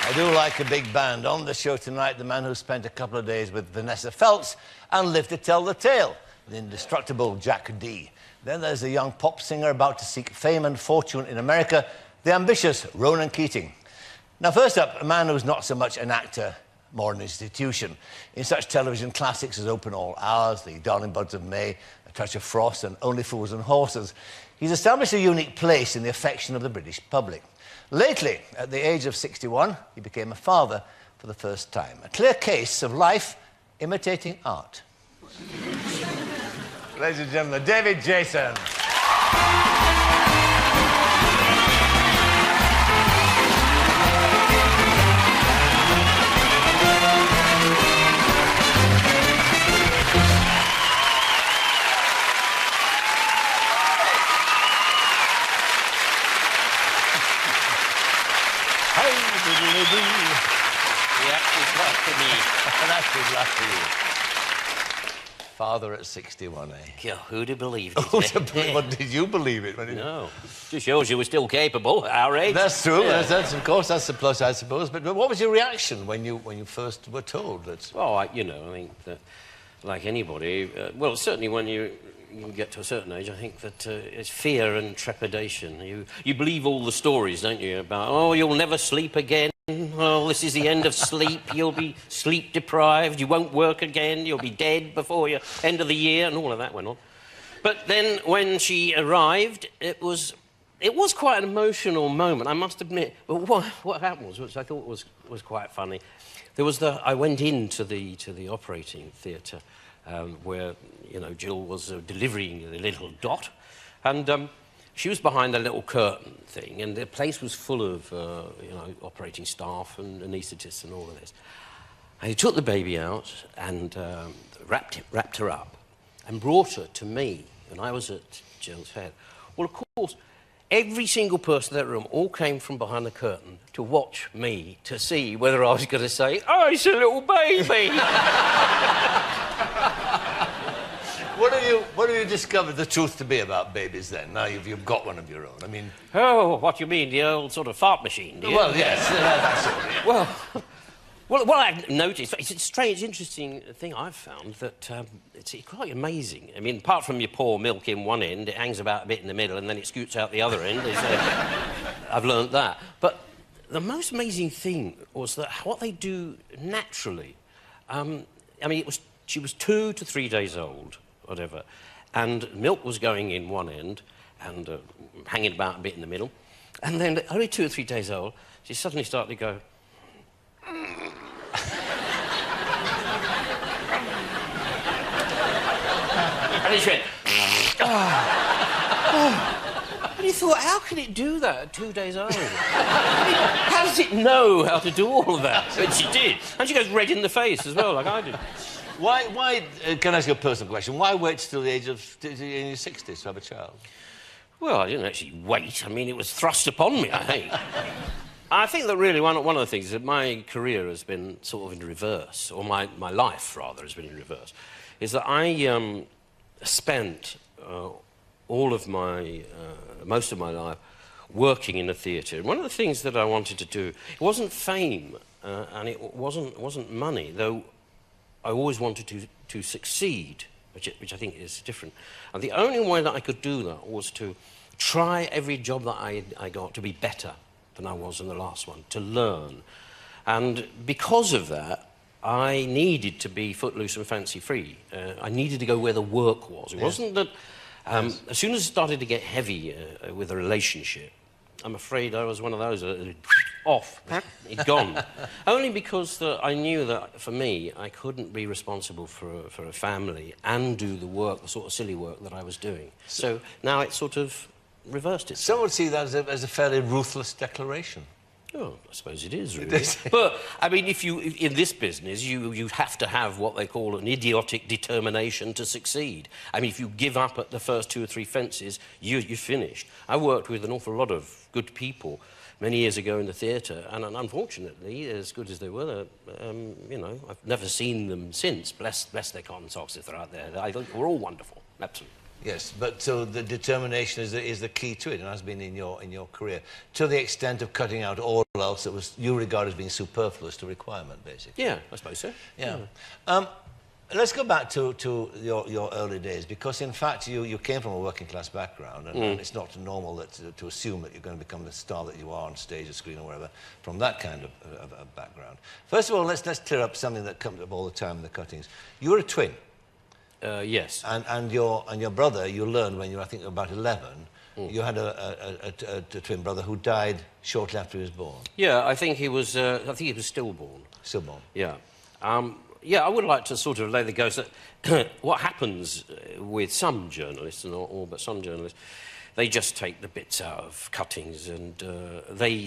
I do like a big band. On the show tonight, the man who spent a couple of days with Vanessa Feltz and lived to tell the tale, the indestructible Jack D. Then there's a young pop singer about to seek fame and fortune in America, the ambitious Ronan Keating. Now, first up, a man who's not so much an actor, more an institution. In such television classics as Open All Hours, The Darling Buds of May, A Touch of Frost and Only Fools and Horses, he's established a unique place in the affection of the British public. Lately, at the age of 61, he became a father for the first time. A clear case of life imitating art. Ladies and gentlemen, David Jason. Father at 61, eh? Yeah, who'd have believed it? What, did you believe it? No. Just shows you were still capable at our age. That's true. Yeah. That's, of course, that's the plus, I suppose. But what was your reaction when you first were told that? Well, I think that, like anybody, well, certainly when you get to a certain age, I think that it's fear and trepidation. You believe all the stories, don't you, about, oh, you'll never sleep again. Well, this is the end of sleep. You'll be sleep deprived. You won't work again. You'll be dead before the end of the year, and all of that went on. But then, when she arrived, it was quite an emotional moment, I must admit. But what happened was, which I thought was quite funny, I went into the operating theatre where Jill was delivering the little dot, and she was behind a little curtain thing, and the place was full of, operating staff and anaesthetists and all of this. And he took the baby out and wrapped her up and brought her to me, and I was at Jill's head. Well, of course, every single person in that room all came from behind the curtain to watch me, to see whether I was going to say, oh, it's a little baby. What have you discovered the truth to be about babies then? Now you've got one of your own. I mean... Oh, what do you mean? The old sort of fart machine, do you? Well, yes, that's it. Yeah. Well, what I've noticed, it's a strange, interesting thing I've found, that it's quite amazing. I mean, apart from your pour milk in one end, it hangs about a bit in the middle and then it scoots out the other end. I've learnt that. But the most amazing thing was that what they do naturally, she was 2 to 3 days old, whatever, and milk was going in one end and hanging about a bit in the middle, and then only 2 or 3 days old, she suddenly started to go... and then she went... And you thought, how can it do that at 2 days old? How does it know how to do all of that? And she did. And she goes red in the face as well, like I did. Why can I ask you a personal question? Why wait till the age of in your 60s to have a child? Well, I didn't actually wait. I mean, it was thrust upon me, I think. I think that really one of the things is that my career has been sort of in reverse, or my life, rather, has been in reverse, is that I spent most of my life working in a theatre. And one of the things that I wanted to do, it wasn't fame, and it wasn't money, though I always wanted to succeed, which I think is different. And the only way that I could do that was to try every job that I got to be better than I was in the last one, to learn. And because of that, I needed to be footloose and fancy-free. I needed to go where the work was. It wasn't that... As soon as it started to get heavy with a relationship, I'm afraid I was one of those off, it's gone. Only because I knew that, for me, I couldn't be responsible for a family and do the work, the sort of silly work that I was doing. So now it's sort of reversed itself. Some would see that as a fairly ruthless declaration. Oh, I suppose it is, really. But, I mean, in this business, you have to have what they call an idiotic determination to succeed. I mean, if you give up at the first 2 or 3 fences, you're finished. I worked with an awful lot of good people many years ago in the theatre, and unfortunately, as good as they were, I've never seen them since. Bless their cotton socks if they're out there. I think we're all wonderful, absolutely. Yes, but so the determination is the key to it, and has been in your career, to the extent of cutting out all else that was you regard as being superfluous to requirement, basically. Yeah, I suppose so. Yeah. Let's go back to your early days, because in fact you came from a working class background, and it's not normal that to assume that you're going to become the star that you are on stage or screen or wherever from that kind of background. First of all, let's clear up something that comes up all the time in the cuttings. You were a twin. Yes. And your brother, you learned when you were, I think, about 11, you had a twin brother who died shortly after he was born. Yeah, I think he was stillborn. Stillborn. Yeah. Yeah, I would like to sort of lay the ghost that what happens with some journalists, and not all, but some journalists, they just take the bits out of cuttings, and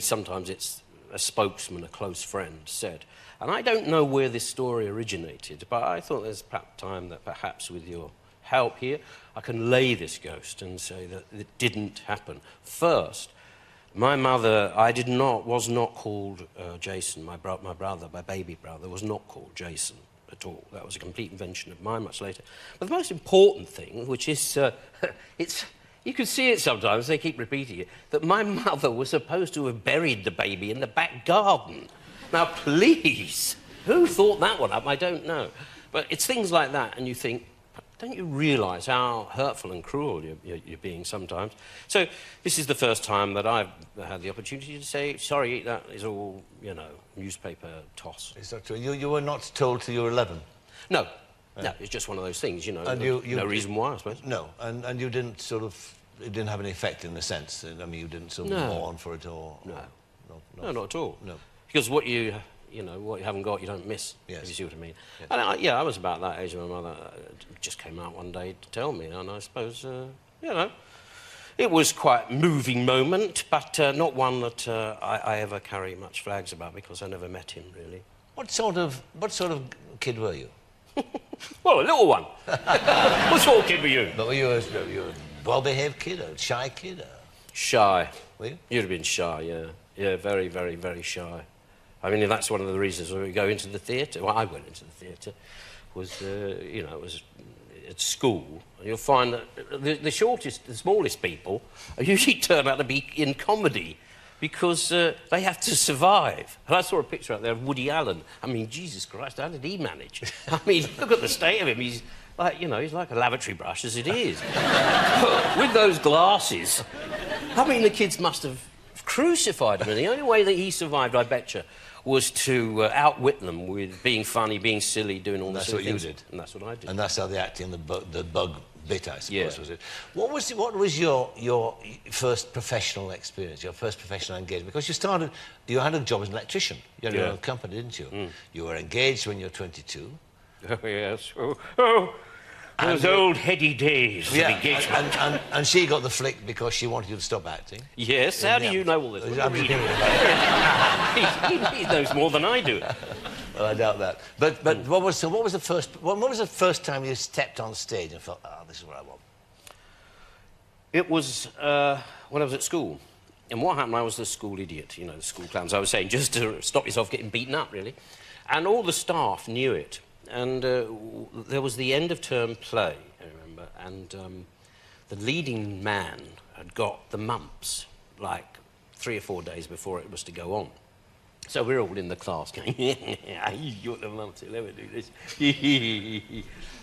sometimes it's a spokesman, a close friend, said. And I don't know where this story originated, but I thought there's time that perhaps with your help here, I can lay this ghost and say that it didn't happen. First, my mother, was not called Jason. My baby brother, was not called Jason at all. That was a complete invention of mine much later. But the most important thing, which is, you can see it sometimes, they keep repeating it, that my mother was supposed to have buried the baby in the back garden. Now, please, who thought that one up? I don't know. But it's things like that, and you think, don't you realise how hurtful and cruel you're being sometimes? So this is the first time that I've had the opportunity to say, sorry, that is all, you know, newspaper toss. Is that true? You were not told till you were 11? No. No, it's just one of those things, you know. And no reason why, I suppose. No, and you didn't sort of... It didn't have any effect in the sense... I mean, you didn't sort of mourn for it or... No, not at all. No. Because what you haven't got, you don't miss, if you see what I mean. Yes. And I was about that age when my mother just came out one day to tell me, and I suppose, you know, it was quite a moving moment, but not one that I ever carry much flags about, because I never met him, really. What sort of kid were you? Well, a little one. What sort of kid were you? But were you a well-behaved kid, a shy kid? Shy. Were you? You'd have been shy, yeah. Yeah, very, very, very shy. I mean, that's one of the reasons we go into the theatre. Well, I went into the theatre, was, you know, it was at school. And you'll find that the smallest people usually turn out to be in comedy because they have to survive. And I saw a picture out there of Woody Allen. I mean, Jesus Christ, how did he manage? I mean, look at the state of him. He's like, you know, he's like a lavatory brush as it is. With those glasses. I mean, the kids must have crucified him. And the only way that he survived, I betcha, was to outwit them with being funny, being silly, doing all the silly things. That's what you did. And that's what I did. And that's how the acting, the bug bit, I suppose, Yeah. was it? What was your first professional experience, your first professional engagement? Because you had a job as an electrician. You had your own company, didn't you? You were engaged when you were 22. Oh, yes. Oh, those old heady days of engagement. And she got the flick because she wanted you to stop acting. Yes, how do you know all this? He knows more than I do. Well, I doubt that. But what was the first time you stepped on stage and felt, this is what I want? It was when I was at school. And what happened, I was the school idiot, you know, the school clowns, I was saying, just to stop yourself getting beaten up, really. And all the staff knew it. And there was the end-of-term play, I remember, and the leading man had got the mumps, like 3 or 4 days before it was to go on. So we're all in the class going, you got the mumps, let me do this.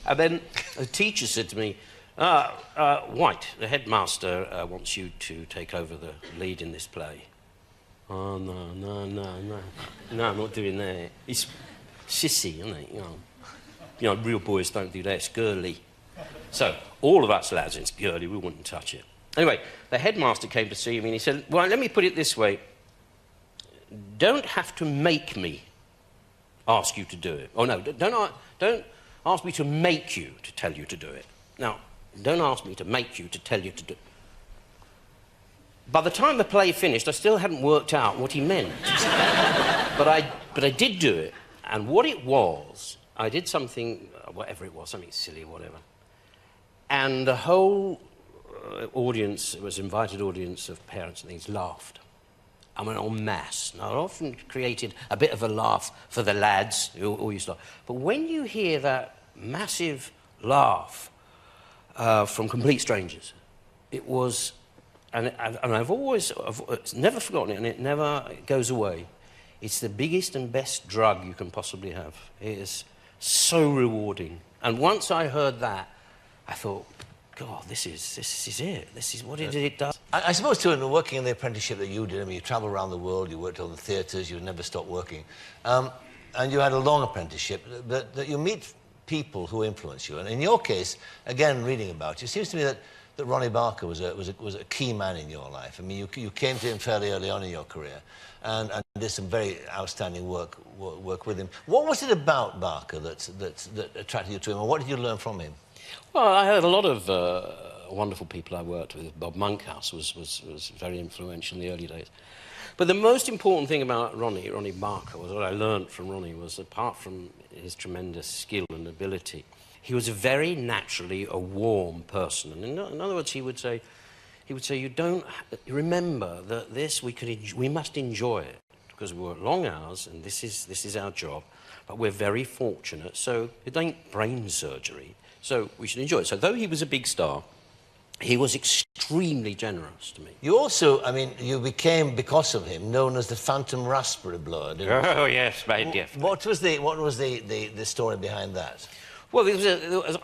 And then the teacher said to me, White, the headmaster wants you to take over the lead in this play. Oh, no, I'm not doing that. It's sissy, isn't it, You know, real boys don't do that, it's girly. So, all of us lads, it's girly, we wouldn't touch it. Anyway, the headmaster came to see me and he said, well, let me put it this way. Don't have to make me ask you to do it. Oh, no, don't ask me to make you to tell you to do it. Now, don't ask me to make you to tell you to do it. By the time the play finished, I still hadn't worked out what he meant. But I did do it, and what it was, I did something, whatever it was, something silly, whatever. And the whole audience, it was invited audience of parents and things, laughed. I went en masse. Now, it often created a bit of a laugh for the lads who all used to laugh. But when you hear that massive laugh, from complete strangers. It was, and I've never forgotten it, and it never goes away. It's the biggest and best drug you can possibly have. It is so rewarding. And once I heard that, I thought, God, this is it. This is what it does. I suppose, too, in working in the apprenticeship that you did, I mean, you travelled around the world, you worked on the theatres, you never stopped working, and you had a long apprenticeship, that you meet people who influence you. And in your case, again, reading about you, it seems to me that Ronnie Barker was a key man in your life. I mean, you came to him fairly early on in your career and did some very outstanding work with him. What was it about Barker that attracted you to him, and what did you learn from him? Well, I had a lot of wonderful people I worked with. Bob Monkhouse was very influential in the early days. But the most important thing about Ronnie Barker, was what I learned from Ronnie, was apart from his tremendous skill and ability, he was very naturally a warm person. And in other words, he would say, you don't remember that we must enjoy it because we work long hours and this is our job. But we're very fortunate, so it ain't brain surgery. So we should enjoy it. So though he was a big star, he was extremely generous to me. You also, I mean, you became, because of him, known as the Phantom Raspberry Blower, didn't you? Oh, yes, my dear. What was the story behind that? Well,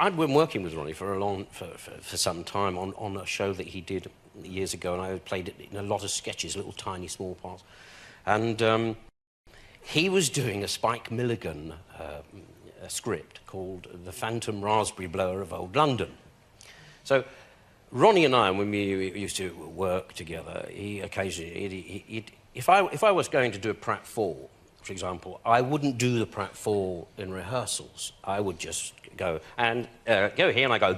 I'd been working with Ronnie for some time on a show that he did years ago, and I played it in a lot of sketches, little tiny small parts. And he was doing a Spike Milligan a script called The Phantom Raspberry Blower of Old London. So Ronnie and I, when we used to work together, he occasionally, if I was going to do a pratfall, for example, I wouldn't do the pratfall in rehearsals. I would just go here, and I go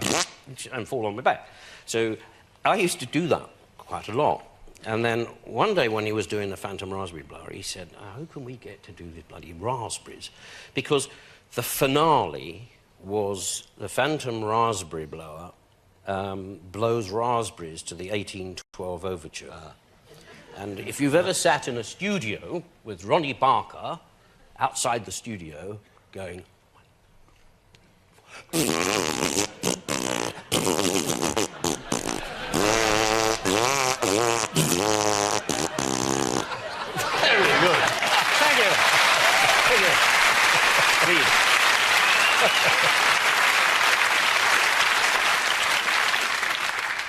and fall on my back. So I used to do that quite a lot. And then one day when he was doing the Phantom Raspberry Blower, he said, how can we get to do the bloody raspberries? Because the finale was the Phantom Raspberry Blower blows raspberries to the 1812 Overture. And if you've ever sat in a studio with Ronnie Barker outside the studio going... Very good. Thank you. Thank you. Please.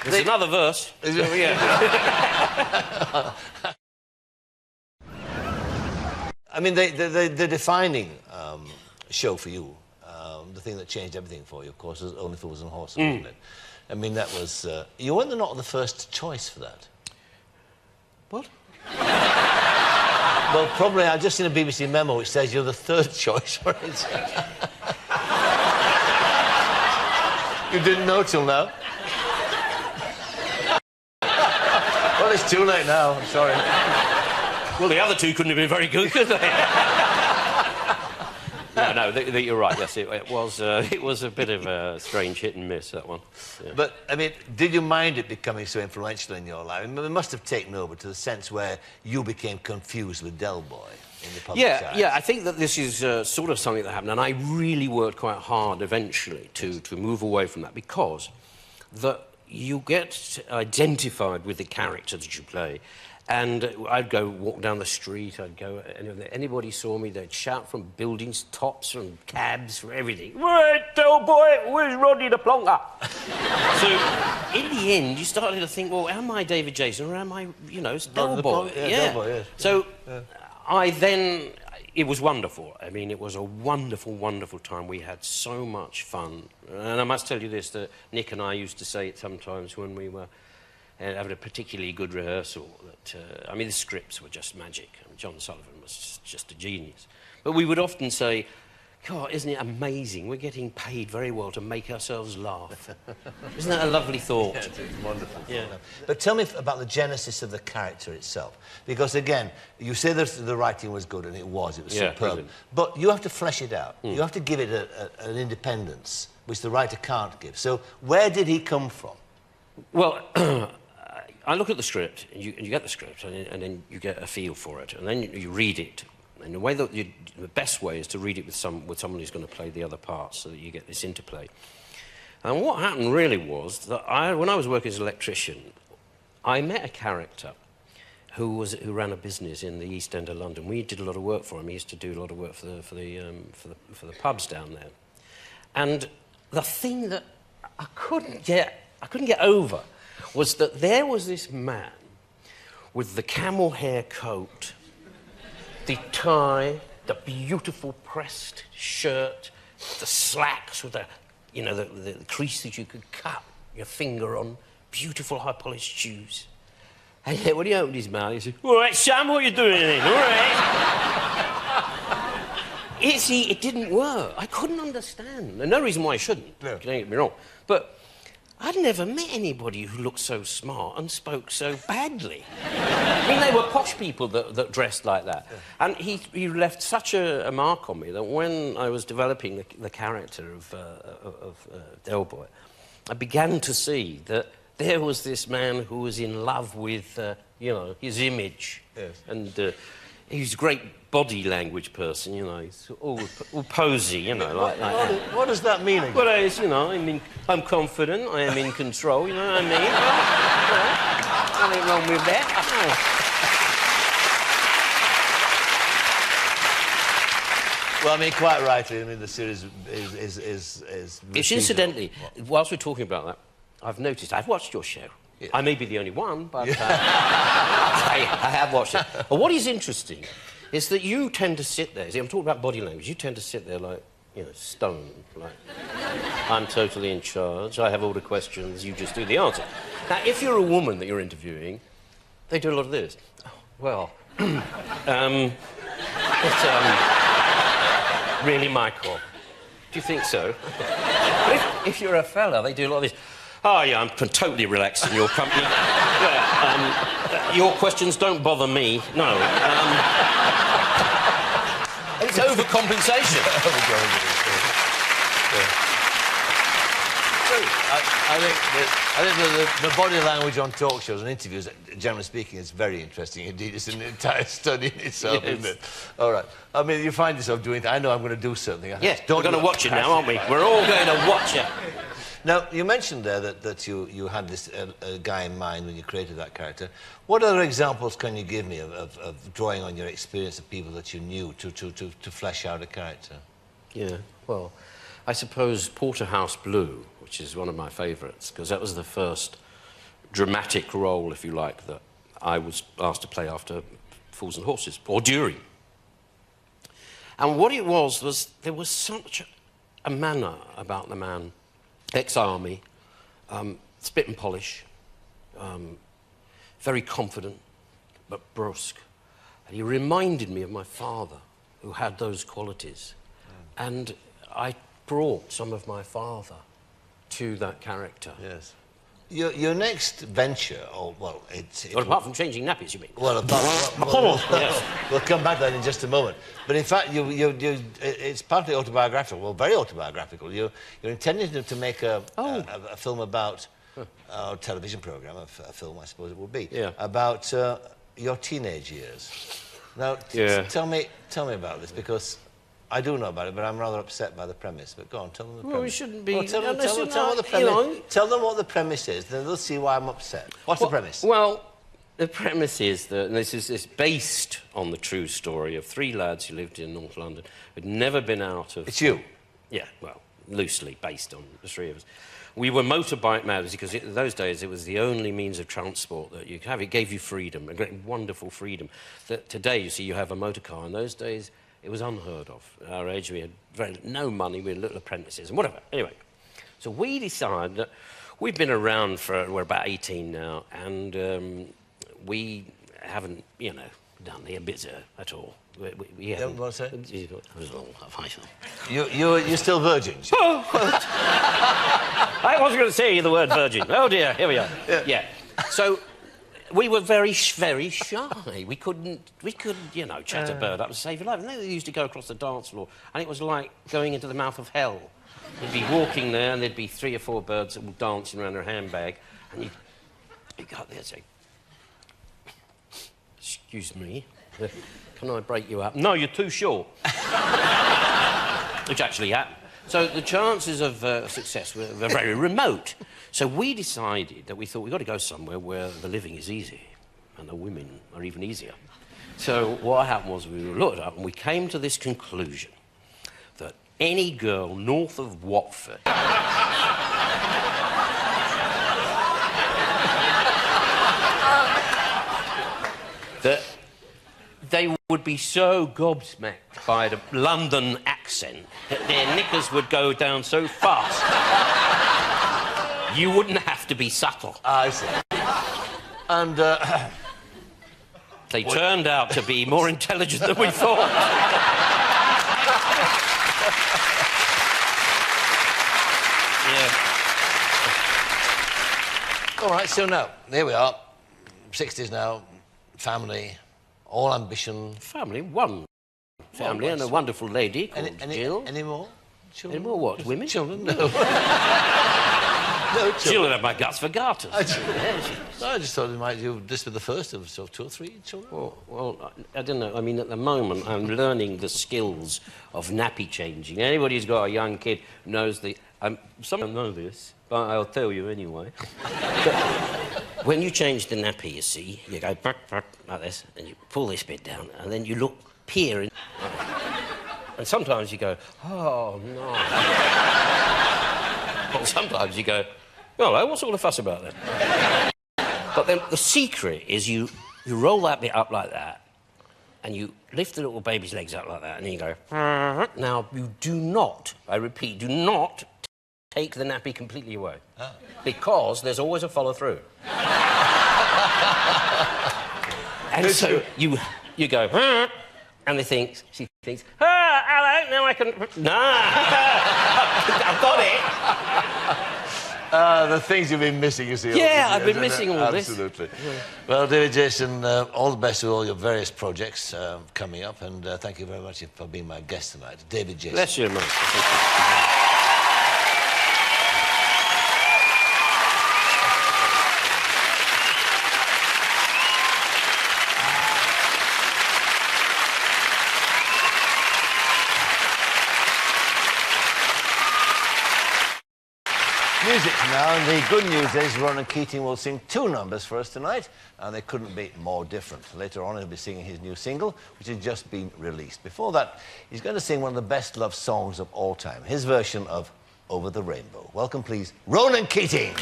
There's another verse. I mean, the defining show for you, the thing that changed everything for you, of course, was Only Fools and Horses, wasn't it? I mean, that was... you weren't not the first choice for that. What? Well, probably, I've just seen a BBC memo which says you're the third choice for it. You didn't know till now. Well, it's too late now, I'm sorry. Well, the other two couldn't have been very good, could they? No, you're right, yes, it was a bit of a strange hit and miss, that one. Yeah. But, I mean, did you mind it becoming so influential in your life? I mean, it must have taken over to the sense where you became confused with Del Boy in the public eye. Yeah, I think that this is sort of something that happened, and I really worked quite hard eventually to move away from that, because you get identified with the character that you play. And I'd go walk down the street, I'd go, and if anybody saw me, they'd shout from buildings, tops, from cabs, from everything. Where's Del Boy? Where's Rodney the Plonker? So, in the end, you started to think, well, am I David Jason or am I, Del Boy? Yeah, Del Boy, yes. So, it was wonderful. I mean, it was a wonderful, wonderful time. We had so much fun. And I must tell you this, that Nick and I used to say it sometimes when we were having a particularly good rehearsal, that, I mean, the scripts were just magic. I mean, John Sullivan was just a genius. But we would often say, God, isn't it amazing? We're getting paid very well to make ourselves laugh. Isn't that a lovely thought? Yeah, it's wonderful. Yeah. But tell me about the genesis of the character itself. Because, again, you say that the writing was good, and it was superb. Brilliant. But you have to flesh it out. You have to give it an independence, which the writer can't give. So where did he come from? Well, I look at the script, and you get the script, and then you get a feel for it, and then you read it. And the best way is to read it with someone who's going to play the other parts, so that you get this interplay. And what happened really was that when I was working as an electrician, I met a character who ran a business in the East End of London. We did a lot of work for him. He used to do a lot of work for the pubs down there. And the thing that I couldn't get over was that there was this man with the camel hair coat, the tie, the beautiful pressed shirt, the slacks with the crease that you could cut your finger on, beautiful high-polished shoes. And yet, when he opened his mouth, he said, "All right, Sam, what are you doing then? All right." It didn't work. I couldn't understand. And no reason why I shouldn't. No. Don't get me wrong. But I'd never met anybody who looked so smart and spoke so badly. I mean, they were posh people that dressed like that. Yeah. And he left such a mark on me that when I was developing the character of Del Boy, I began to see that there was this man who was in love with, his image. Yes. And he's a great body language person, he's all posy, like that. What does that mean again? Well, it's, I'm confident, I am in control, you know what I mean? Nothing wrong with that. No. Well, I mean, quite rightly, the series is It's incidentally, whilst we're talking about that, I've noticed, I've watched your show. Yeah. I may be the only one, but I have watched it. But what is interesting is that you tend to sit there, see, I'm talking about body language, you tend to sit there like, stone, like, I'm totally in charge, I have all the questions, you just do the answer. Now, if you're a woman that you're interviewing, they do a lot of this. Oh, well, really, Michael? Do you think so? But if you're a fella, they do a lot of this. Oh, yeah, I'm totally relaxed in your company. Yeah, your questions don't bother me. No. It's overcompensation. I think the body language on talk shows and interviews, generally speaking, is very interesting indeed. It's an entire study in itself, yes. Isn't it? All right. I mean, you find yourself doing that. I know I'm going to do something. Yes, we're going to watch it now, aren't we? We're all going to watch it. Now, you mentioned there that you had this guy in mind when you created that character. What other examples can you give me of drawing on your experience of people that you knew to flesh out a character? Yeah, well, I suppose Porterhouse Blue, which is one of my favourites, because that was the first dramatic role, if you like, that I was asked to play after Fools and Horses, or during. And what it was there was such a manner about the man, ex-army, spit and polish, very confident, but brusque. And he reminded me of my father, who had those qualities. Mm. And I brought some of my father to that character. Yes. Your next venture, apart from changing nappies, you mean? Well, we'll come back to that in just a moment. But in fact, it's partly autobiographical, well, very autobiographical. You're intending to make a film about, a television programme, a film, I suppose it would be, about your teenage years. Now, tell me about this, because I do know about it, but I'm rather upset by the premise. But go on, tell them the premise. Well, we shouldn't be... Well, tell them what the premise... Tell them what the premise is, then they'll see why I'm upset. What's the premise? Well, the premise is that, and this is based on the true story of three lads who lived in North London, who'd never been out of... It's you? Yeah, well, loosely based on the three of us. We were motorbike mad because in those days it was the only means of transport that you could have. It gave you freedom, a great, wonderful freedom. That today, you see, you have a motor car. In those days, it was unheard of. At our age, we had no money, we were little apprentices and whatever. Anyway, so we decided that we've been around we're about 18 now, and we haven't, done the Ibiza at all. We haven't. What's that? You're still virgins? Oh, I wasn't going to say the word virgin. Oh, dear, here we are. Yeah. So... we were very, very shy. We couldn't, chat a bird up to save your life. And they used to go across the dance floor, and it was like going into the mouth of hell. You'd be walking there, and there'd be 3 or 4 birds that were dancing around their handbag, and you'd go up there and say, "Excuse me, can I break you up?" "No, you're too short." Which actually happened. So the chances of success were very remote. So we decided that we thought we've got to go somewhere where the living is easy and the women are even easier. So what happened was we looked up and we came to this conclusion that any girl north of Watford that they would be so gobsmacked by the London accent that their knickers would go down so fast you wouldn't have to be subtle. I see. And, They turned out to be more intelligent than we thought. Yeah. All right, so now, there we are. 60s now, family, all ambition. Family, one family, and a wonderful lady called Jill. Any more children? Any more what? Women? Children? No. No children. She'll have my guts for garters. I just thought you might do this with the first of sort of 2 or 3 children. Well, I don't know. I mean, at the moment, I'm learning the skills of nappy changing. Anybody who's got a young kid knows the... some don't know this, but I'll tell you anyway. When you change the nappy, you see, you go like this, and you pull this bit down, and then you peer in... And sometimes you go, oh, no. But sometimes you go, hello, what's all the fuss about then? But then the secret is you roll that bit up like that, and you lift the little baby's legs up like that, and then you go... Now, you do not, I repeat, do not take the nappy completely away. Oh. Because there's always a follow-through. And so you go... And she thinks, hello, now I can... Nah, I've got it. The things you've been missing, you see. Yeah, I've been missing all this. Absolutely. Yeah. Well, David Jason, all the best with all your various projects coming up, and thank you very much for being my guest tonight. David Jason. Bless you, mate. Music now, and the good news is Ronan Keating will sing 2 numbers for us tonight, and they couldn't be more different. Later on, he'll be singing his new single, which has just been released. Before that, he's going to sing one of the best loved songs of all time, his version of Over the Rainbow. Welcome, please, Ronan Keating.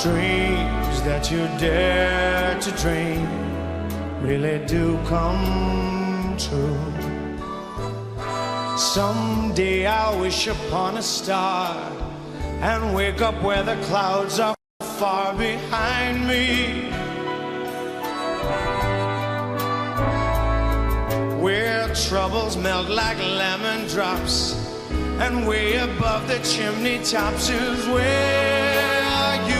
Dreams that you dare to dream really do come true. Someday I'll wish upon a star and wake up where the clouds are far behind me, where troubles melt like lemon drops, and way above the chimney tops is where you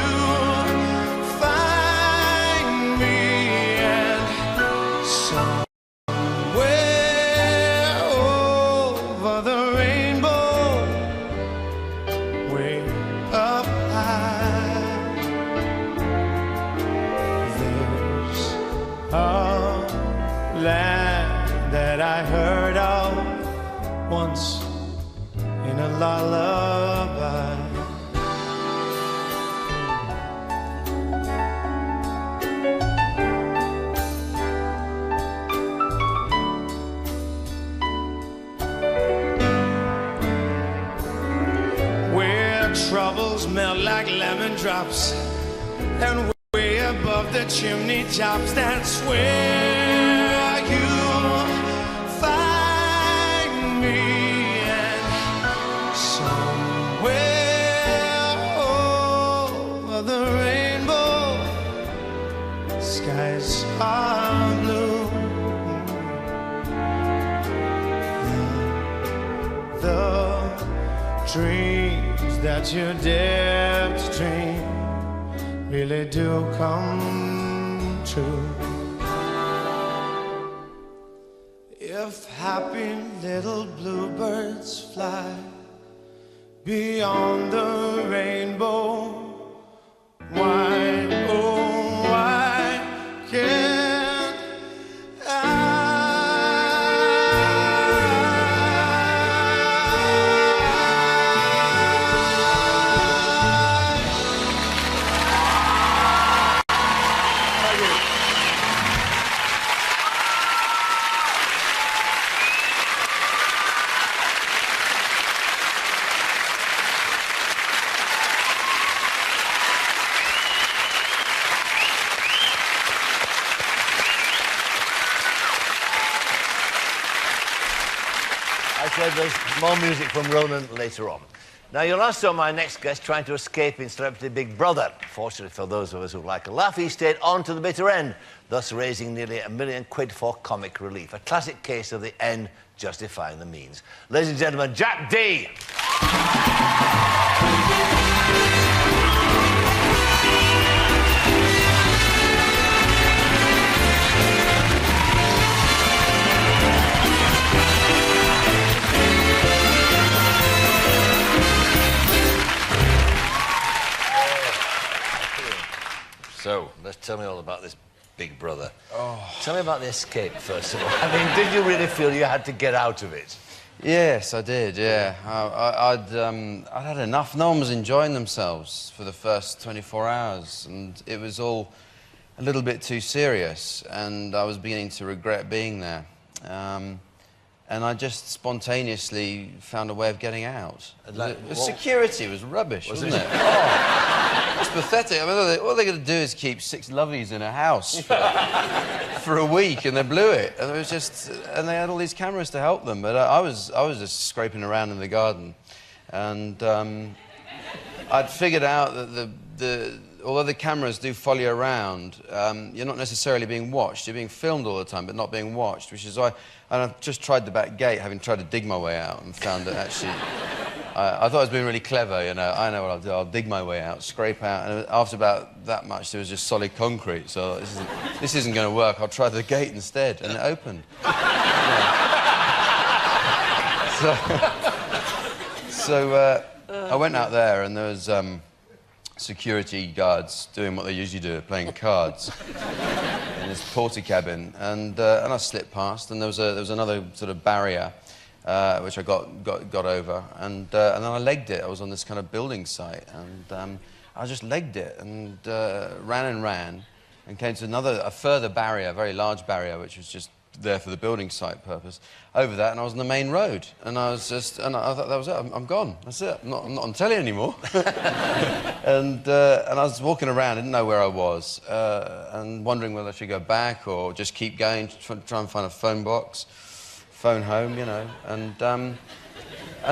find me. And somewhere over the rainbow, way up high, there's a land that I heard of once in a lullaby. drops, and way above the chimney tops, that's where you'll find me. And somewhere over the rainbow, skies are blue. The dreams that you dare to dream really do come true. If happy little bluebirds fly beyond the rainbow, why, oh, why can't I? I said there's more music from Ronan later on. Now, you'll now saw my next guest trying to escape in Celebrity Big Brother. Fortunately for those of us who like a laugh, he stayed on to the bitter end, thus raising nearly £1 million for comic relief. A classic case of the end justifying the means. Ladies and gentlemen, Jack D. So, let's tell me all about this Big Brother. Oh. Tell me about the escape, first of all. I mean, did you really feel you had to get out of it? Yes, I did, yeah. I'd had enough. No one was enjoying themselves for the first 24 hours, and it was all a little bit too serious, and I was beginning to regret being there. And I just spontaneously found a way of getting out. The security was rubbish, wasn't it? Oh, it's pathetic. I mean, all they're going to do is keep 6 lovies in a house for a week, and they blew it. And it was just, and they had all these cameras to help them. But I was just scraping around in the garden, and I'd figured out that although the cameras do follow you around, you're not necessarily being watched. You're being filmed all the time, but not being watched, which is why. And I just tried the back gate, having tried to dig my way out, and found that actually, I thought I was being really clever, you know. I know what I'll do. I'll dig my way out, scrape out, and after about that much, there was just solid concrete. So this isn't going to work. I'll try the gate instead, and it opened. So I went out there, and there was security guards doing what they usually do, playing cards. In this porter cabin, and I slipped past, and there was another sort of barrier which I got over, and then I legged it. I was on this kind of building site, and I just legged it and ran, and came to a further barrier, a very large barrier, which was just there for the building site purpose. Over that, and I was on the main road, and I thought that was it. I'm gone. That's it. I'm not on telly anymore. and I was walking around, didn't know where I was, and wondering whether I should go back or just keep going, try and find a phone box, phone home, you know. And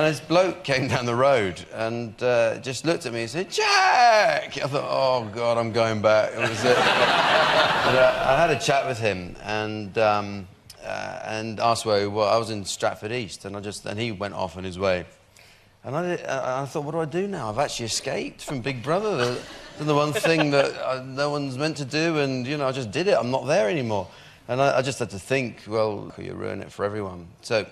this bloke came down the road and just looked at me and said, "Jack!" I thought, oh God, I'm going back. It was it. I had a chat with him, and asked where he was. I was in Stratford East, and he went off on his way. And I thought, what do I do now? I've actually escaped from Big Brother. The one thing that no one's meant to do, and, you know, I just did it. I'm not there anymore. And I just had to think, well, you ruin it for everyone. So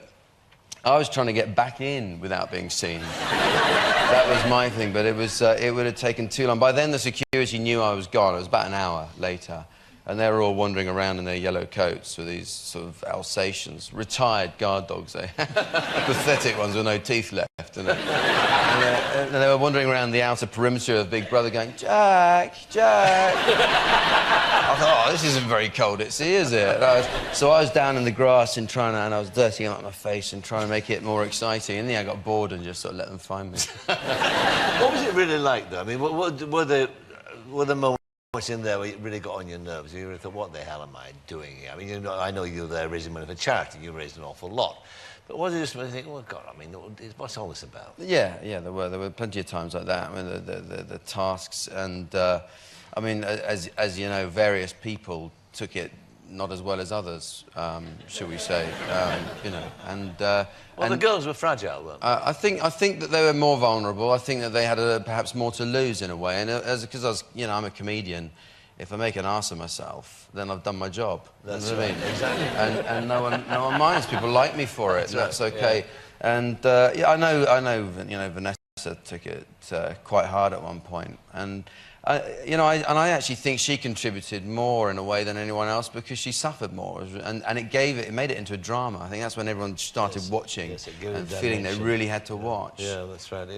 I was trying to get back in without being seen. That was my thing, but it would have taken too long. By then, the security knew I was gone. It was about an hour later. and they were all wandering around in their yellow coats with these sort of Alsatians, retired guard dogs, pathetic ones with no teeth left. And they were wandering around the outer perimeter of Big Brother going, Jack, Jack. I thought, oh, this isn't very cold at sea, is it? So I was down in the grass and I was dirtying up my face and trying to make it more exciting. And then I got bored and just sort of let them find me. What was it really like, though? I mean, were the moments in there where it really got on your nerves? You really thought, what the hell am I doing here? I mean, I know you were there raising money for charity. You raised an awful lot. But was it just when you think, oh, God, I mean, what's all this about? Yeah, there were plenty of times like that. I mean, the tasks and, I mean, as you know, various people took it not as well as others, shall we say, you know, and... well, the girls were fragile, weren't they? I think that they were more vulnerable. I think that they had perhaps more to lose in a way, and because I was, you know, I'm a comedian. If I make an ass of myself, then I've done my job. That's what right. I mean? Exactly. And no one minds. People like me for it. That's okay. Yeah. And yeah, I know. You know, Vanessa took it quite hard at one point, and you know, I actually think she contributed more in a way than anyone else because she suffered more, and it made it into a drama. I think that's when everyone started watching and feeling they really had to watch. Yeah, that's right.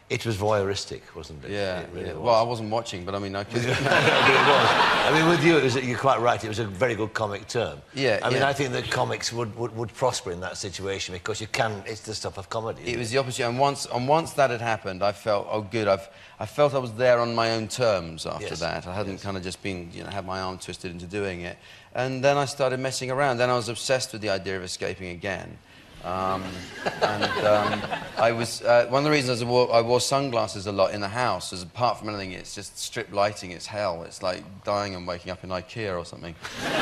It was voyeuristic, wasn't it? Yeah, it really was. Well, I wasn't watching, but I mean, I could... But it was. I mean, with you, you're quite right, it was a very good comic term. Yeah, I mean, I think that comics would prosper in that situation because it's the stuff of comedy. It was the opposite, and once that had happened, I felt, oh, good, I felt I was there on my own terms after that. I hadn't kind of just been, you know, had my arm twisted into doing it. And then I started messing around. Then I was obsessed with the idea of escaping again. I was one of the reasons I wore sunglasses a lot in the house is apart from anything, it's just strip lighting. It's hell. It's like dying and waking up in IKEA or something. And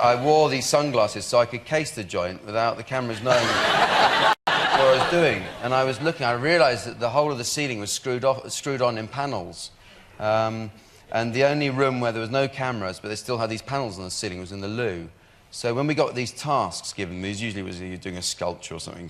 I wore these sunglasses so I could case the joint without the cameras knowing what I was doing. And I was looking. I realised that the whole of the ceiling was screwed on in panels. And the only room where there was no cameras, but they still had these panels on the ceiling, was in the loo. So when we got these tasks given, usually was you're doing a sculpture or something,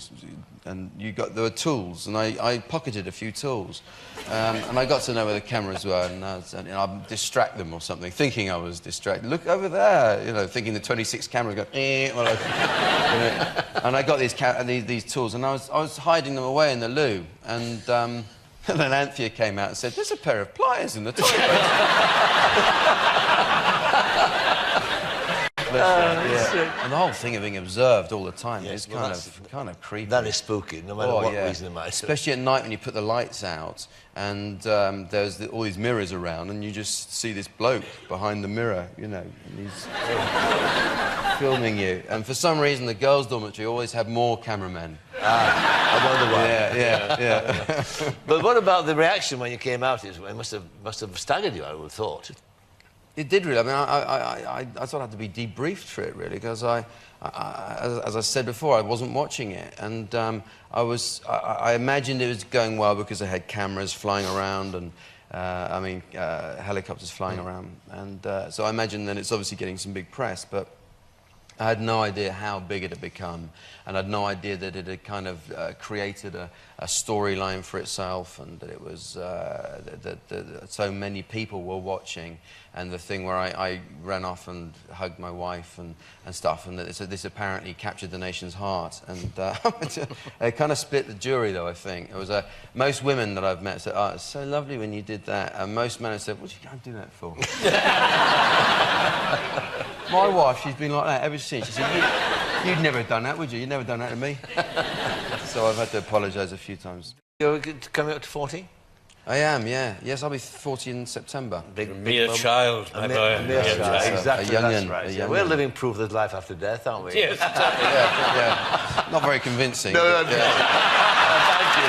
and there were tools, and I pocketed a few tools, and I got to know where the cameras were, and I'd distract them or something, thinking I was distracted. Look over there, you know, thinking the 26 cameras go, well, and I got these tools, and I was hiding them away in the loo, and then Anthea came out and said, "There's a pair of pliers in the toilet." And the whole thing of being observed all the time is kind of creepy. That is spooky, no matter what reason it might be. Especially at night when you put the lights out and there's all these mirrors around and you just see this bloke behind the mirror, you know, and he's filming you. And for some reason, the girls' dormitory always have more cameramen. I wonder why. Yeah. But what about the reaction when you came out? It must have staggered you, I would have thought. It did really. I mean, I sort of had to be debriefed for it really because as I said before, I wasn't watching it, and I imagined it was going well because I had cameras flying around and helicopters flying around, and so I imagined that it's obviously getting some big press, but I had no idea how big it had become, and I had no idea that it had kind of created a storyline for itself, and that it was that so many people were watching, and the thing where I ran off and hugged my wife and stuff, and that this apparently captured the nation's heart, and it kind of split the jury, though. I think it was most women that I've met said, "Oh, it's so lovely when you did that," and most men have said, "What did you go and do that for?" My wife, she's been like that ever since. She said, "You'd never have done that, would you? You'd never done that to me." So I've had to apologise a few times. You're coming up to 40? I am, yeah. Yes, I'll be 40 in September. Mere child. A mere child. Exactly, a young'un, that's right. a young'un. We're living proof there's life after death, aren't we? Yes, exactly. Yeah. Not very convincing. No, but, thank you.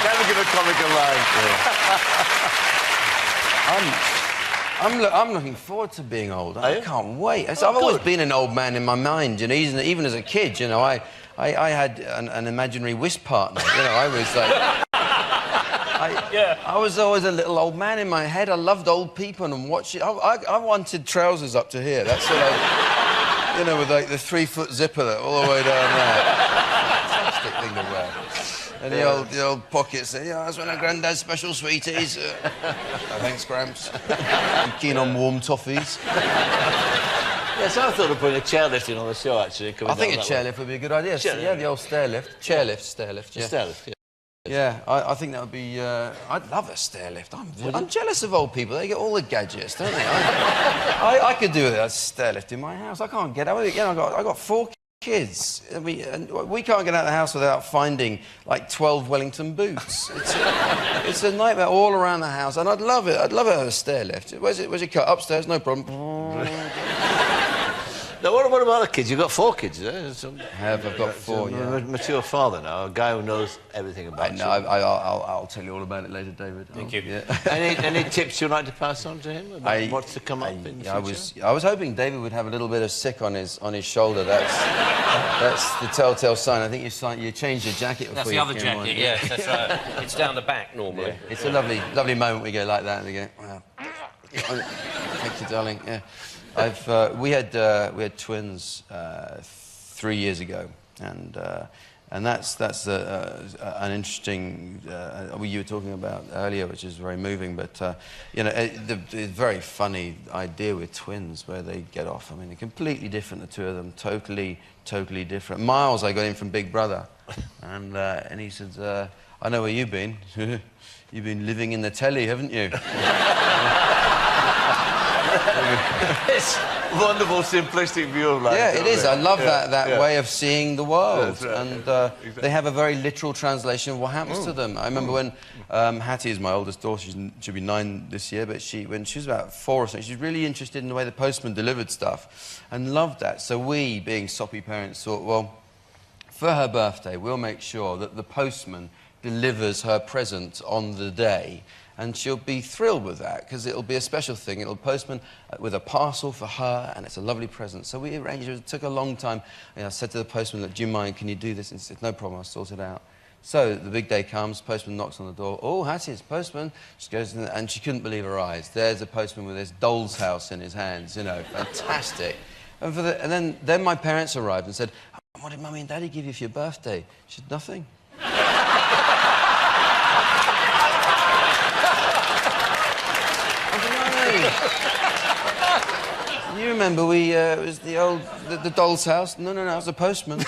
Never give a comic a line. I'm looking forward to being old. I can't wait. I've always been an old man in my mind, you know. Even as a kid, you know, I had an imaginary whist partner. You know, I was like, I was always a little old man in my head. I loved old people and watching. I wanted trousers up to here. That's what I, you know, with like the 3-foot zipper all the way down there. Fantastic thing to wear. And the old pocket said, yeah, that's one of Grandad's special sweeties. Thanks, Gramps. You keen on warm toffees? Yes, I thought of putting a chairlift in on the show, actually. I think a chairlift would be a good idea. Yeah, the old stairlift. Stairlift, yeah. Stairlift, yeah. Yeah, I think that would be... I'd love a stairlift. I'm jealous of old people. They get all the gadgets, don't they? I could do a stairlift in my house. I can't get out. You know, I got 4 kids. We can't get out of the house without finding, like, 12 Wellington boots. It's a nightmare all around the house, and I'd love it. I'd love it as a stairlift. Where's it cut? Upstairs, no problem. Now, what about the kids? You've got 4 kids, eh? I've got 4, yeah. A mature father now, a guy who knows everything about you. I'll tell you all about it later, David. Thank you. Yeah. Any tips you'd like to pass on to him about what's to come up in the future? I was hoping David would have a little bit of sick on his shoulder. That's the telltale sign. I think you changed your jacket before. That's the other jacket, yes, that's right. It's down the back normally. Yeah. It's a lovely moment we go like that and we go, wow. Thank you, darling. Yeah. We had twins 3 years ago, and that's an interesting what you were talking about earlier, which is very moving. But you know, the very funny idea with twins where they get off. I mean, they're completely different, the two of them, totally different. Miles, I got in from Big Brother, and he said, "I know where you've been. You've been living in the telly, haven't you?" It's a wonderful, simplistic view of life. Yeah, it is. I love that way of seeing the world. Right. And Exactly. they have a very literal translation of what happens to them. I remember when Hattie is my oldest daughter, she'll be 9 this year, but when she was about 4 or something, she was really interested in the way the postman delivered stuff and loved that. So we, being soppy parents, thought, well, for her birthday, we'll make sure that the postman delivers her present on the day. And she'll be thrilled with that, because it'll be a special thing. It'll postman with a parcel for her, and it's a lovely present. So we arranged it. It took a long time. And I said to the postman, look, do you mind, can you do this? And he said, no problem, I'll sort it out. So the big day comes, postman knocks on the door. Oh, Hattie, it's postman. She goes in, and she couldn't believe her eyes. There's a postman with his doll's house in his hands, you know, fantastic. And then my parents arrived and said, what did Mummy and Daddy give you for your birthday? She said, nothing. You remember it was the doll's house? No, it was a postman.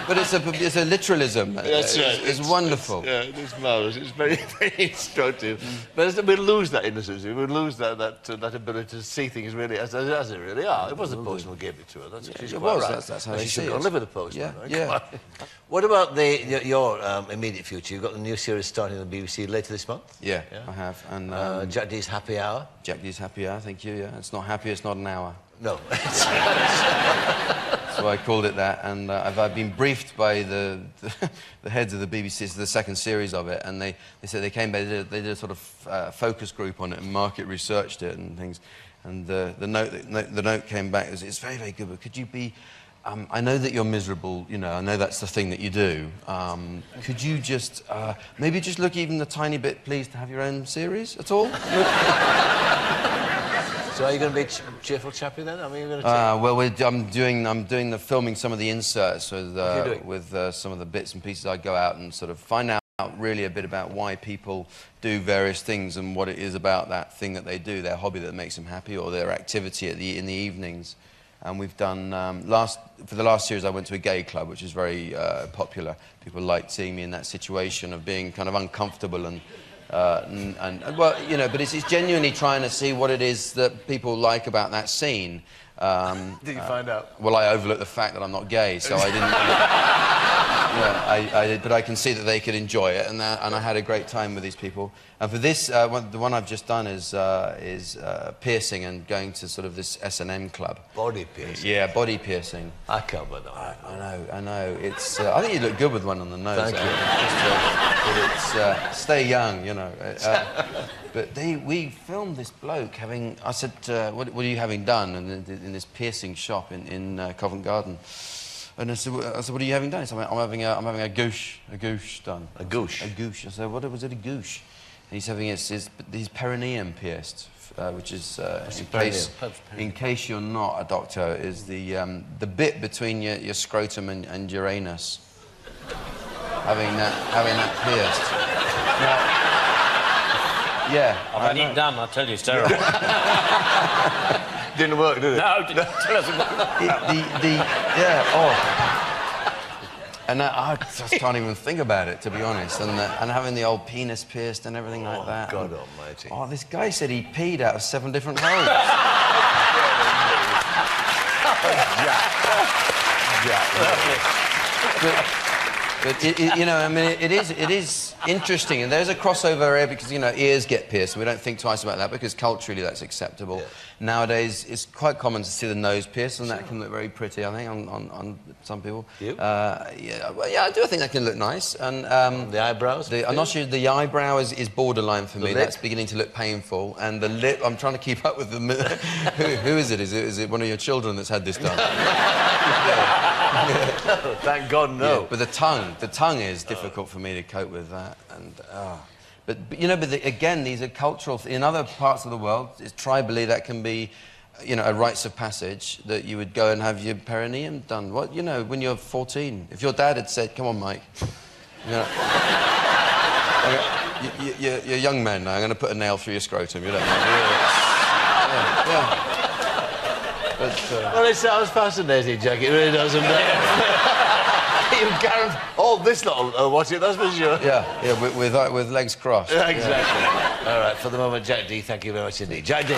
But it's a literalism. That's right. It's wonderful. Yeah, it's marvellous. It's very, very instructive. But we'll lose that innocence. We'll lose that ability to see things really as they really are. It was the postman who gave it to her. That's she's it quite was. Right. That's how she she should see go it. and live with the postman. Yeah, right? yeah. What about your immediate future? You've got the new series starting on the BBC later this month. Yeah, I have. And Jack D's Happy Hour. Jack D's Happy Hour. Thank you. Yeah, it's not happy. It's not an hour. No. So I called it that, and I've been briefed by the heads of the BBC. It's the second series of it, and they said they came back. They did a sort of focus group on it and market researched it and things. And the note came back. It's very, very good. But could you be? I know that you're miserable. You know, I know that's the thing that you do. Could you just maybe just look even a tiny bit pleased to have your own series at all? So are you going to be a cheerful chappy then? I mean, you're going to well, I'm doing filming some of the inserts with some of the bits and pieces. I go out and sort of find out really a bit about why people do various things and what it is about that thing that they do, their hobby that makes them happy, or their activity in the evenings. And we've done for the last series I went to a gay club, which is very popular. People liked seeing me in that situation of being kind of uncomfortable and well, you know, but it's genuinely trying to see what it is that people like about that scene. Did you find out? Well, I overlooked the fact that I'm not gay, so I didn't. I did, but I can see that they could enjoy it, and I had a great time with these people. And for this, the one I've just done is piercing and going to sort of this S&M club. Body piercing. Yeah, body piercing. I can't believe that. I know. It's. I think you look good with one on the nose. Thank you. But it's stay young, you know. But we filmed this bloke having. I said, what are you having done? And in this piercing shop in Covent Garden. And I said, what are you having done? He said, I'm having a gouche done. A gouche? A gouche. I said, what was it, a gouche? And he's having his perineum pierced, which is, in case you're not a doctor, is the bit between your scrotum and Uranus. having that pierced. Now, yeah, I've had it done, I tell you, it's terrible. Didn't work, did it? No, it doesn't work. And I just can't even think about it, to be honest. And having the old penis pierced and everything like that. God almighty. Oh, this guy said he peed out of 7 different holes. But you know, I mean, it is interesting, and there's a crossover area because, you know, ears get pierced. We don't think twice about that because culturally that's acceptable. Yeah. Nowadays, it's quite common to see the nose pierced, and that can look very pretty, I think, on some people. You? Yeah, well, yeah, I do think that can look nice. And the eyebrows? I'm not sure. The eyebrow is borderline for me. That's beginning to look painful, and the lip. I'm trying to keep up with the. Who is it? Is it one of your children that's had this done? No, thank God, no. Yeah, but the tongue is difficult for me to cope with that, and but you know, again, these are cultural. In other parts of the world, it's tribally that can be, you know, a rites of passage that you would go and have your perineum done. What, you know, when you're 14, if your dad had said, "Come on, Mike, you know, you're a young man now. I'm going to put a nail through your scrotum. You don't know." Yeah. But, well, it sounds fascinating, Jack. It really does. You guarantee all this little watch it, that's for sure. Yeah, with legs crossed. Yeah, exactly. Yeah. All right, for the moment, Jack D, thank you very much indeed. Jack D.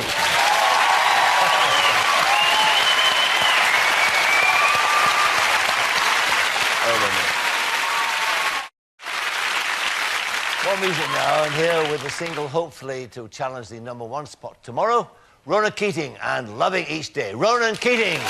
More music now, and here with the single, hopefully, to challenge the #1 spot tomorrow, Ronan Keating and Loving Each Day. Ronan Keating.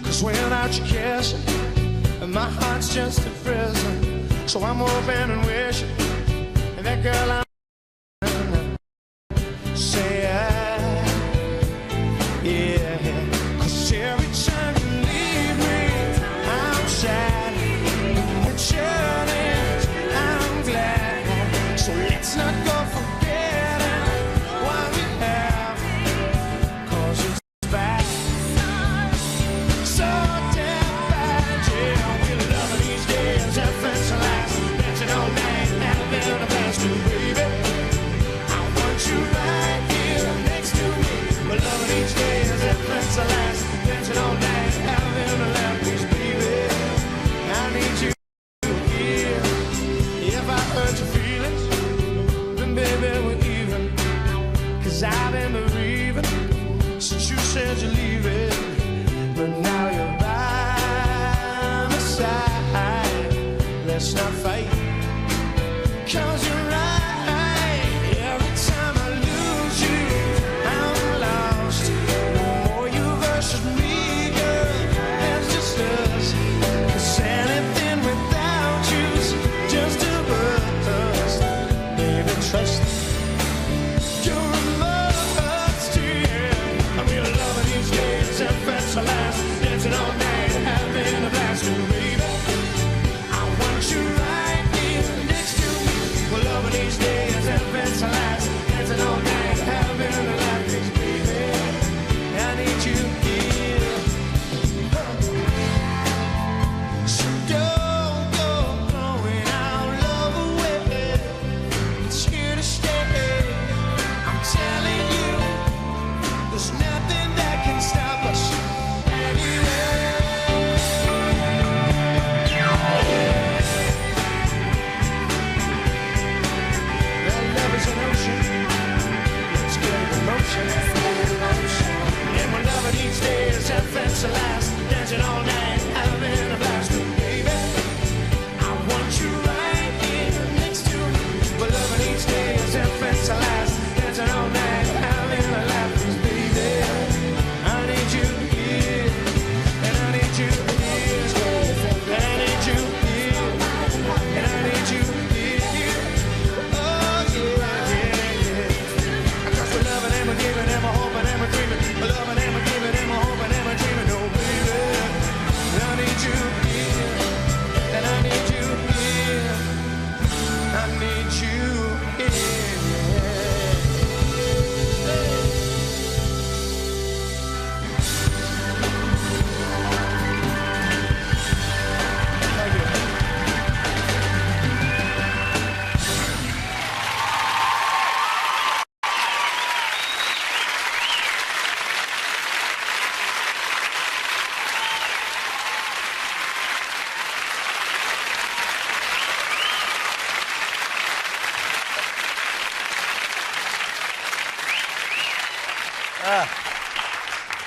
Cause without you kissing, my heart's just a prison. So I'm hoping and wishing that girl I'm say yeah. Cause every time you leave me, I'm sad. And chilling, I'm glad. So let's not go forgetting what we have. Cause it's bad. I've been bereaving since you said you're leaving, but now you're by my side. Let's not fight, cause you're right. Every time I lose you, I'm lost. No more you versus me, girl, it's just us. Cause anything without you's just a bust. Baby, trust me. Dancing all night, having a blast, baby. I want you right here next to me. Well, love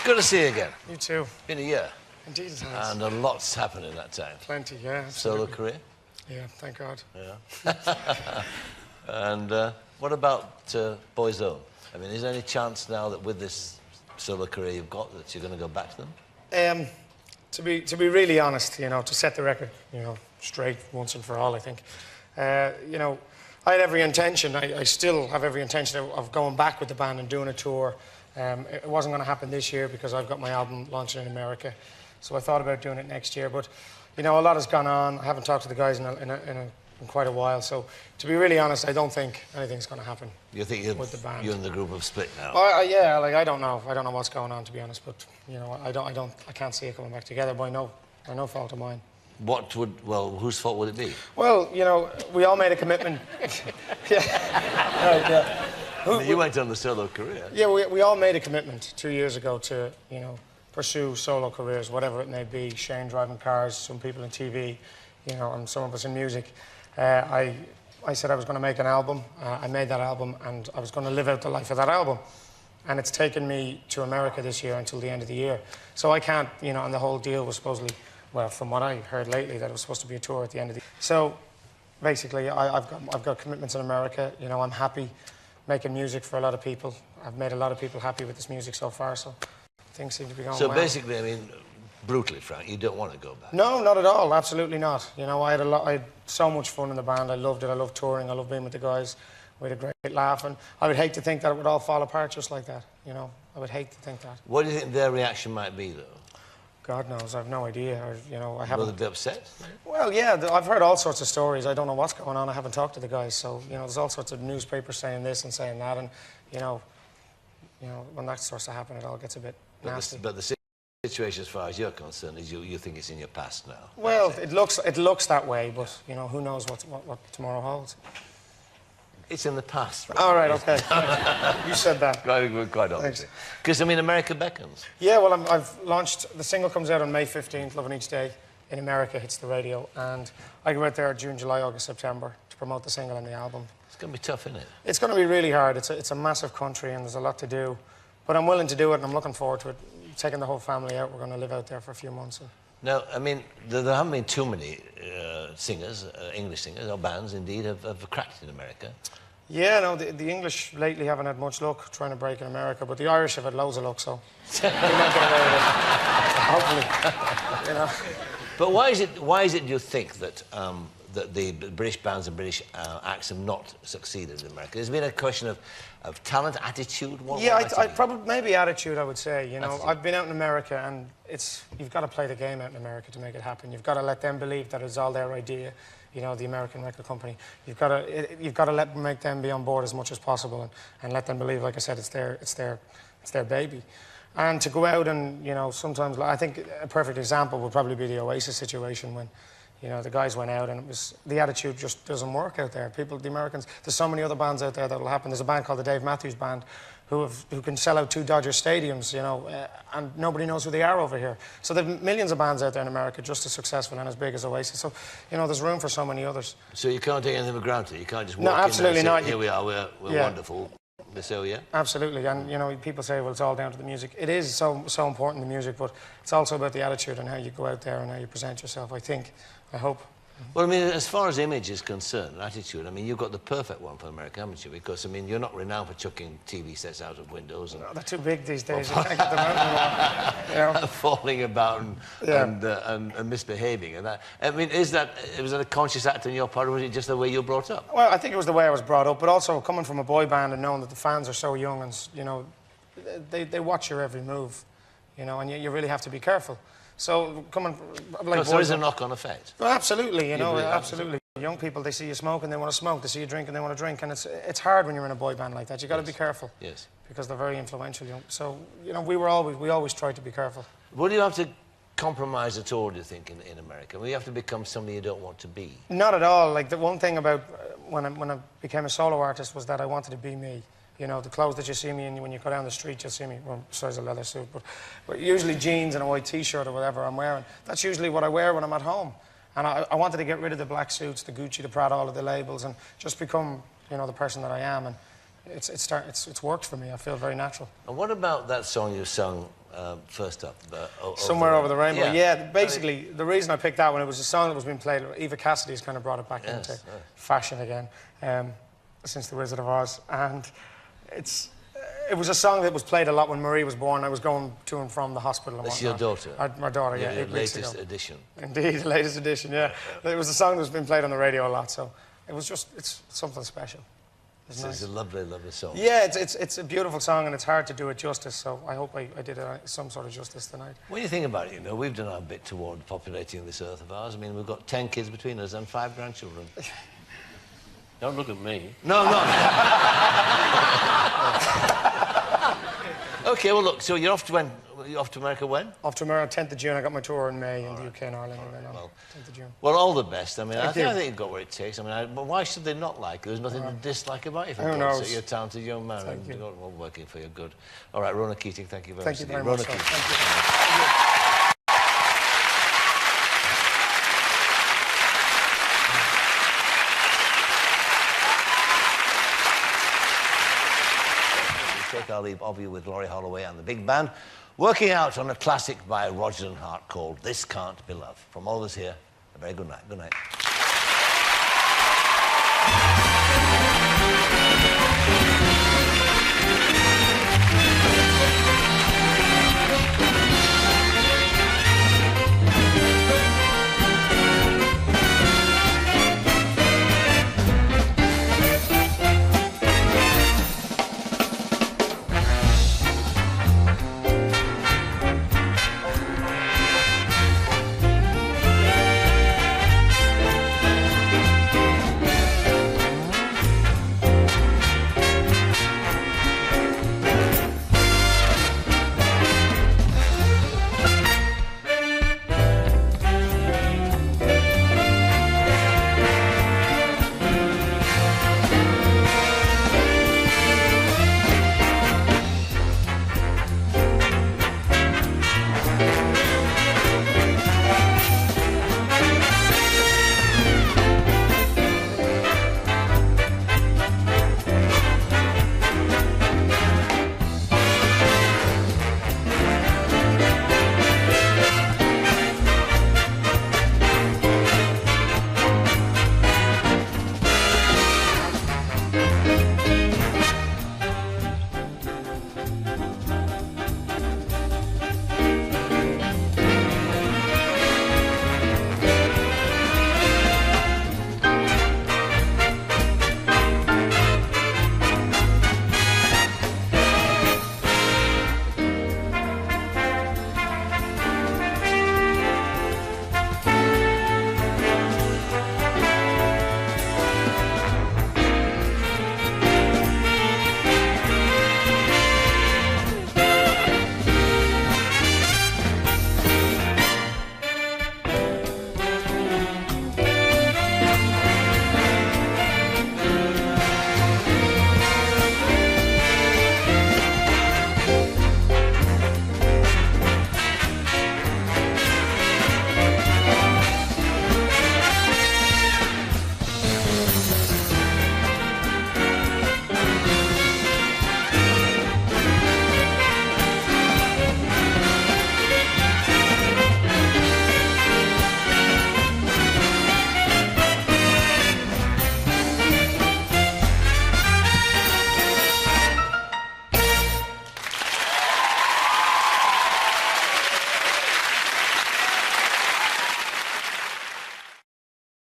good to see you again. You too. Been a year. Indeed it has. And a lot's happened in that time. Plenty, yeah. Solo Absolutely. career? Yeah, thank God. Yeah. And what about Boyzone? I mean, is there any chance now that with this solo career you've got that you're going to go back to them? To be really honest, you know, to set the record, you know, straight once and for all, I think, you know, I had every intention, I still have every intention of going back with the band and doing a tour. It wasn't going to happen this year because I've got my album launching in America. So I thought about doing it next year. But, you know, a lot has gone on. I haven't talked to the guys in quite a while. So, to be really honest, I don't think anything's going to happen. You think with the band. You and the group have split now? Yeah, like, I don't know. I don't know what's going on, to be honest. But, you know, I can't see it coming back together by no fault of mine. Whose fault would it be? Well, you know, we all made a commitment. Yeah. You went on the solo career. Yeah, we all made a commitment 2 years ago to, you know, pursue solo careers, whatever it may be. Shane driving cars, some people in TV, you know, and some of us in music. I said I was going to make an album. I made that album, and I was going to live out the life of that album. And it's taken me to America this year until the end of the year. So I can't, you know, and the whole deal was supposedly, well, from what I heard lately, that it was supposed to be a tour at the end of the year. So basically, I've got commitments in America. You know, I'm happy making music for a lot of people. I've made a lot of people happy with this music so far, so things seem to be going well. So basically, I mean, brutally frank, you don't want to go back? No, not at all. Absolutely not. You know, I had so much fun in the band. I loved it. I loved touring. I loved being with the guys. We had a great laugh, and I would hate to think that it would all fall apart just like that. You know, I would hate to think that. What do you think their reaction might be, though? God knows. I have no idea. You know, I haven't. Will they be upset? Well, yeah. I've heard all sorts of stories. I don't know what's going on. I haven't talked to the guys, so you know, there's all sorts of newspapers saying this and saying that, and you know, when that starts to happen, it all gets a bit nasty. But the situation, as far as you're concerned, is you think it's in your past now. Well, it looks that way, but you know, who knows what tomorrow holds. It's in the past. Right? All right, okay. You said that. Quite obviously. Because, I mean, America beckons. Yeah, well, I've launched, the single comes out on May 15th, Loving Each Day. In America, hits the radio. And I go out there June, July, August, September to promote the single and the album. It's going to be tough, isn't it? It's going to be really hard. It's a massive country and there's a lot to do. But I'm willing to do it and I'm looking forward to it. Taking the whole family out, we're going to live out there for a few months. Now, I mean, there haven't been too many singers, English singers, or bands, indeed, have cracked in America. Yeah, no, the English lately haven't had much luck trying to break in America, but the Irish have had loads of luck, so we might get away with it. Hopefully, you know. But why is it, do you think, that the British bands and British acts have not succeeded in America? There's been a question of talent, attitude? I probably, maybe attitude, I would say. You know, Attitude. I've been out in America, and you've got to play the game out in America to make it happen. You've got to let them believe that it's all their idea. You know, the American record company. You've got to make them be on board as much as possible, and let them believe, like I said, it's their baby. And to go out and, you know, sometimes, I think a perfect example would probably be the Oasis situation when, you know, the guys went out and the attitude just doesn't work out there. The Americans, there's so many other bands out there that'll happen. There's a band called the Dave Matthews Band who can sell out 2 Dodger stadiums, you know, and nobody knows who they are over here. So there's millions of bands out there in America just as successful and as big as Oasis. So, you know, there's room for so many others. So you can't take anything for granted? You can't just walk No, absolutely in there and say, not. here we are, we're wonderful. They say, oh, yeah? Absolutely, and you know, people say, well, it's all down to the music. It is so important, the music, but it's also about the attitude and how you go out there and how you present yourself, I hope. Well, I mean, as far as image is concerned, attitude, I mean, you've got the perfect one for America, haven't you? Because, I mean, you're not renowned for chucking TV sets out of windows and... No, they're too big these days, you can't get them out anymore, you know? Falling about and misbehaving and that. I mean, was that a conscious act on your part, or was it just the way you were brought up? Well, I think it was the way I was brought up, but also coming from a boy band and knowing that the fans are so young and, you know, they watch your every move, you know, and you really have to be careful. So coming like there is a knock-on effect. Well, absolutely, you know, absolutely. Young people, they see you smoke and they want to smoke. They see you drink and they want to drink, and it's hard when you're in a boy band like that. You got to be careful. Yes. Because they're very influential. So you know, we always tried to be careful. Would you have to compromise at all, do you think, in America? Will you have to become somebody you don't want to be? Not at all. Like the one thing about when I became a solo artist was that I wanted to be me. You know, the clothes that you see me in, when you go down the street, you'll see me, well, besides a leather suit, but usually jeans and a white T-shirt or whatever I'm wearing. That's usually what I wear when I'm at home. And I wanted to get rid of the black suits, the Gucci, the Prada, all of the labels, and just become, you know, the person that I am. And it's worked for me. I feel very natural. And what about that song you sung first up? Somewhere Over the Rainbow. Yeah. Yeah, basically, the reason I picked that one, it was a song that was being played. Eva Cassidy's kind of brought it back into fashion again since The Wizard of Oz. And it was a song that was played a lot when Marie was born. I was going to and from the hospital and That's your daughter? My daughter, yeah, Your 8 weeks latest ago. edition. Indeed, the latest edition, yeah. It was a song that was being played on the radio a lot, so it's something special. It's nice. It's a lovely, lovely song. Yeah, it's a beautiful song, and it's hard to do it justice, so I hope I did some sort of justice tonight. When you think about it, you know, we've done our bit toward populating this earth of ours. I mean, we've got 10 kids between us and 5 grandchildren. Don't look at me. No, no. OK, well, look, so you're off to when? You're off to America when? Off to America, 10th of June. I got my tour in May in the UK and Ireland, and then on 10th of June. Well, all the best. I mean, I Thank you. think you've got what it takes. I mean, but why should they not like you? There's nothing to dislike about you. Who knows? You're a talented young man. Thank you. All working for your good. All right, Ronan Keating, thank you very much. Thank you very Ronan much. Keating. Thank you. Take our leave of you with Laurie Holloway and the big band, working out on a classic by Roger and Hart called This Can't Be Love. From all of us here, a very good night. Good night.